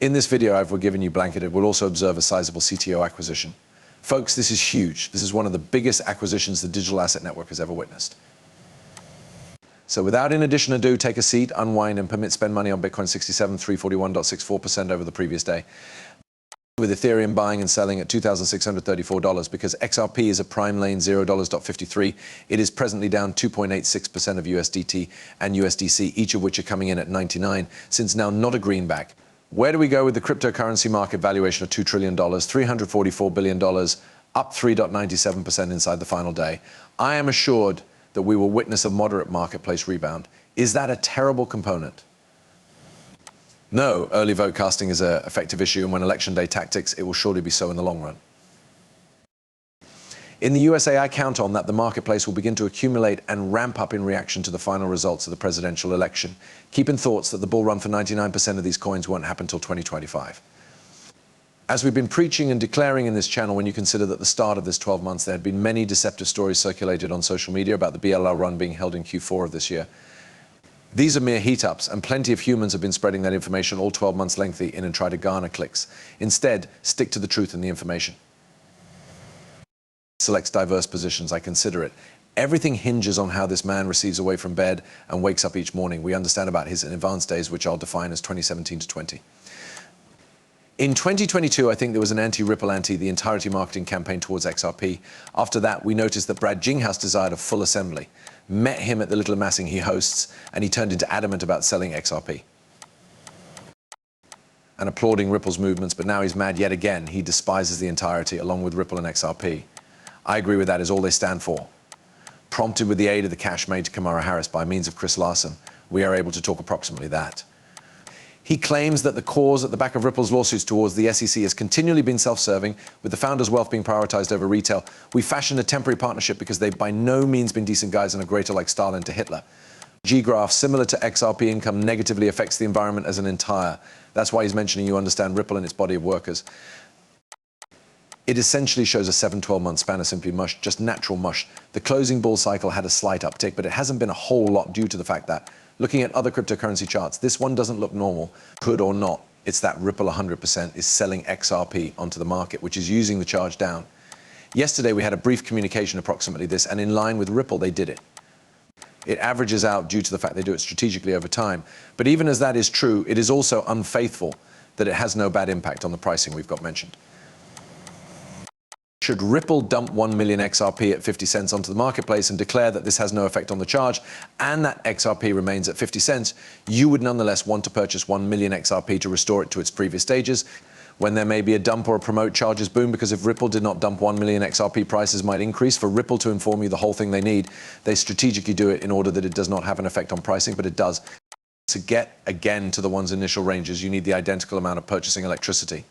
In this video I've given you blanketed, we'll also observe a sizable CTO acquisition. Folks, this is huge. This is one of the biggest acquisitions the digital asset network has ever witnessed. So without in addition ado, take a seat, unwind, and permit spend money on Bitcoin 67,341.64% over the previous day. With Ethereum buying and selling at $2,634 because XRP is a prime lane $0.53. It is presently down 2.86% of USDT and USDC, each of which are coming in at 99, since now not a greenback. Where do we go with the cryptocurrency market valuation of $2 trillion, $344 billion, up 3.97% inside the final day? I am assured that we will witness a moderate marketplace rebound. Is that a terrible component? No, early vote casting is an effective issue, and when election day tactics, it will surely be so in the long run. In the USA, I count on that the marketplace will begin to accumulate and ramp up in reaction to the final results of the presidential election. Keep in thoughts that the bull run for 99% of these coins won't happen until 2025. As we've been preaching and declaring in this channel, when you consider that at the start of this 12 months, there had been many deceptive stories circulated on social media about the BLR run being held in Q4 of this year. These are mere heat-ups, and plenty of humans have been spreading that information all 12 months lengthy in and try to garner clicks. Instead, stick to the truth and the information. Selects diverse positions, I consider it. Everything hinges on how this man receives away from bed and wakes up each morning. We understand about his advanced days, which I'll define as 2017 to 20. In 2022, I think there was an anti-Ripple, the entirety marketing campaign towards XRP. After that, we noticed that Brad Ginghouse desired a full assembly. Met him at the little amassing he hosts, and he turned into adamant about selling XRP and applauding Ripple's movements, but now he's mad yet again. He despises the entirety, along with Ripple and XRP. I agree with that, is all they stand for. Prompted with the aid of the cash made to Kamala Harris by means of Chris Larsson, we are able to talk approximately that. He claims that the cause at the back of Ripple's lawsuits towards the SEC has continually been self-serving, with the founders' wealth being prioritized over retail. We fashioned a temporary partnership because they've by no means been decent guys and are greater like Stalin to Hitler. G-graph, similar to XRP income, negatively affects the environment as an entire. That's why he's mentioning you understand Ripple and its body of workers. It essentially shows a 7-12 month span of simply mush, just natural mush. The closing bull cycle had a slight uptick, but it hasn't been a whole lot due to the fact that, looking at other cryptocurrency charts, this one doesn't look normal, could or not. It's that Ripple 100% is selling XRP onto the market, which is using the charge down. Yesterday, we had a brief communication approximately this, and in line with Ripple, they did it. It averages out due to the fact they do it strategically over time. But even as that is true, it is also unfaithful that it has no bad impact on the pricing we've got mentioned. Should Ripple dump 1 million XRP at 50 cents onto the marketplace and declare that this has no effect on the charge and that XRP remains at 50 cents, you would nonetheless want to purchase 1 million XRP to restore it to its previous stages. When there may be a dump or a promote, charges boom, because if Ripple did not dump 1 million XRP, prices might increase. For Ripple to inform you the whole thing they need, they strategically do it in order that it does not have an effect on pricing, but it does. To get again to the one's initial ranges, you need the identical amount of purchasing electricity.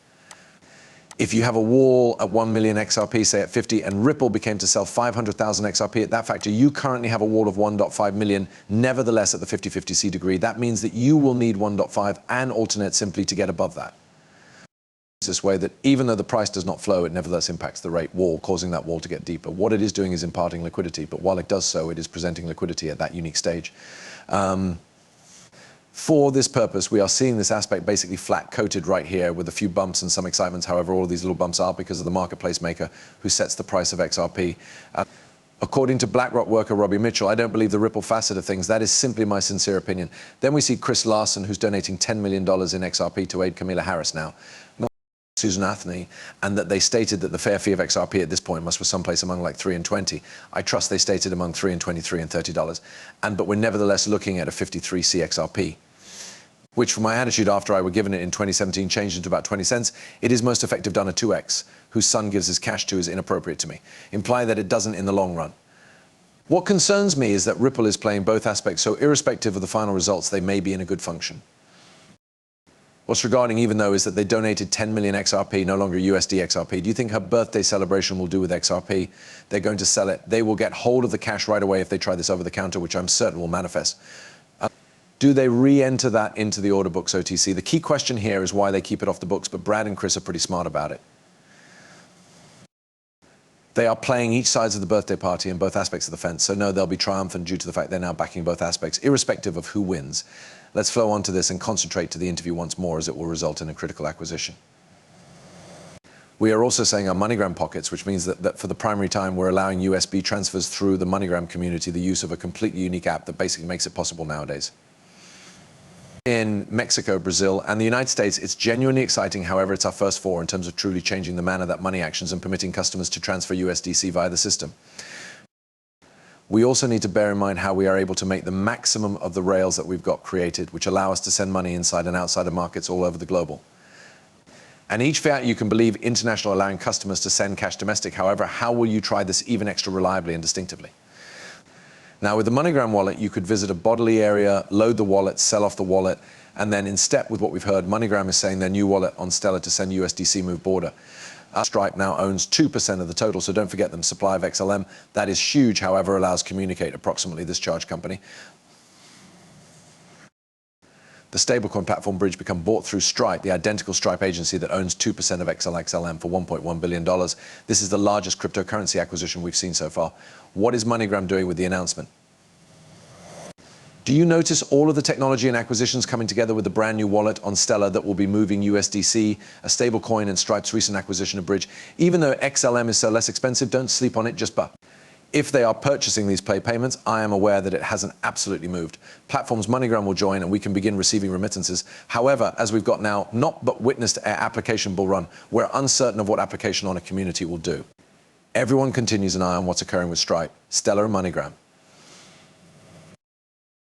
If you have a wall at 1 million XRP, say at 50, and Ripple became to sell 500,000 XRP at that factor, you currently have a wall of 1.5 million, nevertheless at the 50/50 C degree. That means that you will need 1.5 and alternate simply to get above that. This way that even though the price does not flow, it nevertheless impacts the rate wall, causing that wall to get deeper. What it is doing is imparting liquidity, but while it does so, it is presenting liquidity at that unique stage. For this purpose, we are seeing this aspect basically flat coated right here with a few bumps and some excitements. However, all of these little bumps are because of the marketplace maker who sets the price of XRP. According to BlackRock worker Robbie Mitchell, I don't believe the Ripple facet of things. That is simply my sincere opinion. Then we see Chris Larsson, who's donating $10 million in XRP to aid Kamala Harris now. Not Susan Anthony, and that they stated that the fair fee of XRP at this point must be someplace among like 3 and 20. I trust they stated among 3 and 23 and $30. But we're nevertheless looking at a 53C XRP. Which from my attitude after I were given it in 2017 changed into about 20 cents, it is most effective done at 2x, whose son gives his cash to is inappropriate to me, imply that it doesn't in the long run. What concerns me is that Ripple is playing both aspects, so irrespective of the final results, they may be in a good function. What's regarding even though is that they donated 10 million XRP, no longer USD XRP. Do you think her birthday celebration will do with XRP? They're going to sell it. They will get hold of the cash right away if they try this over the counter, which I'm certain will manifest. Do they re-enter that into the order books OTC? The key question here is why they keep it off the books, but Brad and Chris are pretty smart about it. They are playing each sides of the birthday party in both aspects of the fence, so no, they'll be triumphant due to the fact they're now backing both aspects, irrespective of who wins. Let's flow on to this and concentrate to the interview once more, as it will result in a critical acquisition. We are also saying our MoneyGram pockets, which means that for the primary time, we're allowing USB transfers through the MoneyGram community, the use of a completely unique app that basically makes it possible nowadays. In Mexico, Brazil, and the United States, it's genuinely exciting. However, it's our first four in terms of truly changing the manner that money actions and permitting customers to transfer USDC via the system. We also need to bear in mind how we are able to make the maximum of the rails that we've got created, which allow us to send money inside and outside of markets all over the global. And each fiat you can believe international, allowing customers to send cash domestic. However, how will you try this even extra reliably and distinctively? Now, with the MoneyGram wallet, you could visit a bodily area, load the wallet, sell off the wallet, and then in step with what we've heard, MoneyGram is saying their new wallet on Stellar to send USDC move border. Stripe now owns 2% of the total, so don't forget them, supply of XLM. That is huge, however, allows Communicate, approximately this charge company. The stablecoin platform Bridge become bought through Stripe, the identical Stripe agency that owns 2% of XLM for $1.1 billion. This is the largest cryptocurrency acquisition we've seen so far. What is MoneyGram doing with the announcement? Do you notice all of the technology and acquisitions coming together with the brand new wallet on Stellar that will be moving USDC, a stablecoin, and Stripe's recent acquisition of Bridge? Even though XLM is so less expensive, don't sleep on it, just but. If they are purchasing these payments, I am aware that it hasn't absolutely moved. Platforms MoneyGram will join and we can begin receiving remittances. However, as we've got now, not but witnessed our application bull run, we're uncertain of what application on a community will do. Everyone continues an eye on what's occurring with Stripe, Stellar, and MoneyGram.